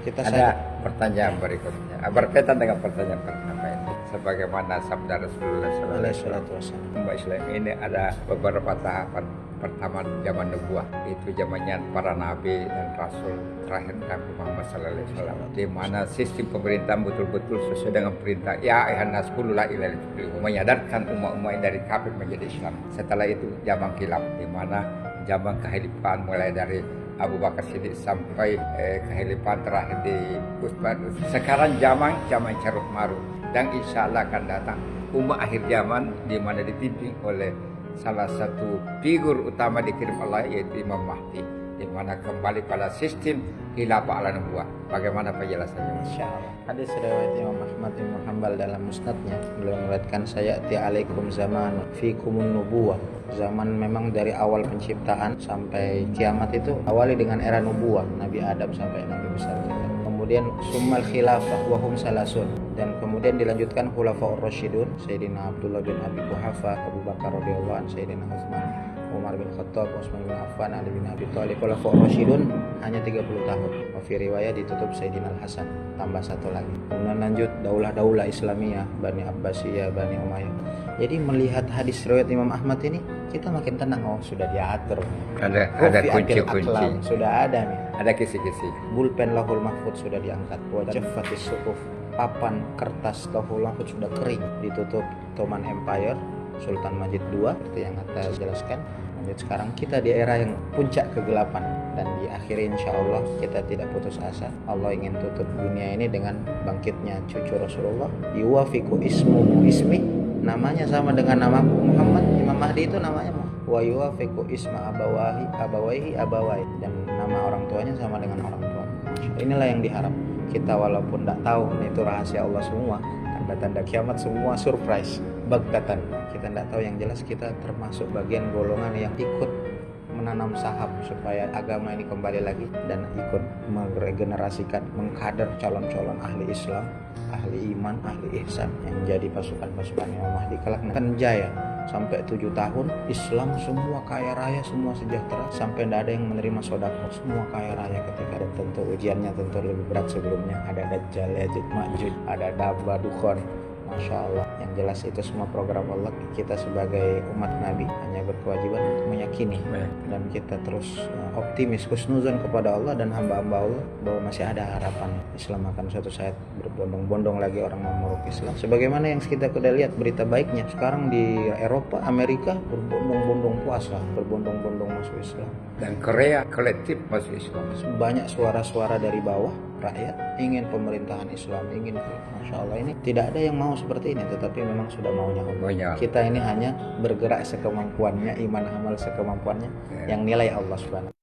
Kita Ada pertanyaan berikutnya berkaitan dengan pertanyaan pertama ini. Sebagaimana sabda Rasulullah SAW, umat Islam ini ada beberapa tahapan. Pertama zaman nubuah, itu zamannya para nabi dan rasul terakhir Nabi Muhammad SAW, di mana sistem pemerintahan betul-betul sesuai dengan perintah ya ayuhan nas qulu la ilaha illallah, menyadarkan umat-umat dari kafir menjadi Islam. Setelah itu zaman khilaf, di mana zaman kehilafan mulai dari Abu Bakar Siddiq sampai kehilafan terakhir di Utsman. Sekarang zaman carut marut, dan insya Allah akan datang umat akhir zaman di mana dipimpin oleh salah satu figur utama dikirim Allah, yaitu Imam Mahdi, di mana kembali pada sistem khilafah ala nubuwah. Bagaimana penjelasannya? Insyaallah. Hadis riwayat Imam Ahmad bin Hanbal dalam musnadnya, beliau meriwayatkan sayati alaikum zaman fikumun nubuwah. Zaman memang dari awal penciptaan sampai kiamat itu awali dengan era nubuwah, Nabi Adam sampai Nabi besar kita. Kemudian summal khilafah wahum salasun, dan kemudian dilanjutkan khulafaur rasyidun, Sayyidina Abdullah bin Abi Quhafa, Abu Bakar radhiyallahu anhu, Sayyidina Utsman, Umar bin Khattab, Utsman bin Affan, Ali bin Abi Thalib. Khulafaur rasyidun hanya 30 tahun. Fi riwayat ditutup Sayyidina Al-Hasan, tambah satu lagi. Kemudian lanjut daulah-daulah Islamiyah, Bani Abbasiyah, Bani Umayyah. Jadi melihat hadis riwayat Imam Ahmad ini, kita makin tenang. Oh, sudah diatur. Ada kunci-kunci. Sudah ada nih. Ada kisi-kisi. Bulpen lahul mahfud sudah diangkat. Wajaffatis suhuf, papan kertas lahul mahfud sudah kering, ditutup Ottoman Empire, Sultan Majid II, seperti yang kita jelaskan. Lanjut sekarang kita di era yang puncak kegelapan, dan di akhir insya Allah kita tidak putus asa. Allah ingin tutup dunia ini dengan bangkitnya cucu Rasulullah. Yuwafiku ismuhu ismi, namanya sama dengan nama Muhammad. Imam Mahdi itu namanya wa yuwafiku isma abawaihi, dan nama orang tuanya sama dengan orang tua. Inilah yang diharap kita, walaupun tidak tahu itu rahasia Allah semua, tanda-tanda kiamat semua surprise, bagtatan. Kita tidak tahu, yang jelas kita termasuk bagian golongan yang ikut menanam saham supaya agama ini kembali lagi, dan ikut meregenerasikan, mengkader calon-calon ahli Islam, ahli iman, ahli ihsan yang menjadi pasukan-pasukan Imam Mahdi kelak akan jaya. Sampai 7 tahun Islam semua kaya raya, semua sejahtera, sampai tidak ada yang menerima sedekah, semua kaya raya ketika. Dan tentu ujiannya tentu lebih berat sebelumnya. Ada Dajjal, Ya'juj, Ma'juj, ada Dabba, Dukhon. Masya Allah. Yang jelas itu semua program Allah. Kita sebagai umat Nabi hanya berkewajiban untuk meyakini, dan kita terus optimis, husnuzon kepada Allah dan hamba-hamba Allah bahwa masih ada harapan Islam akan suatu saat berbondong-bondong lagi orang memeluk Islam. Sebagaimana yang kita sudah lihat berita baiknya sekarang di Eropa, Amerika berbondong-bondong puasa, berbondong-bondong masuk Islam. Dan Korea kolektif masuk Islam. Banyak suara-suara dari bawah, rakyat ingin pemerintahan Islam, ingin, Masya Allah, ini tidak ada yang mau seperti ini, tetapi memang sudah maunya Allah. Kita ini hanya bergerak sekemampuannya, iman amal sekemampuannya, yang nilai Allah Subhanahu.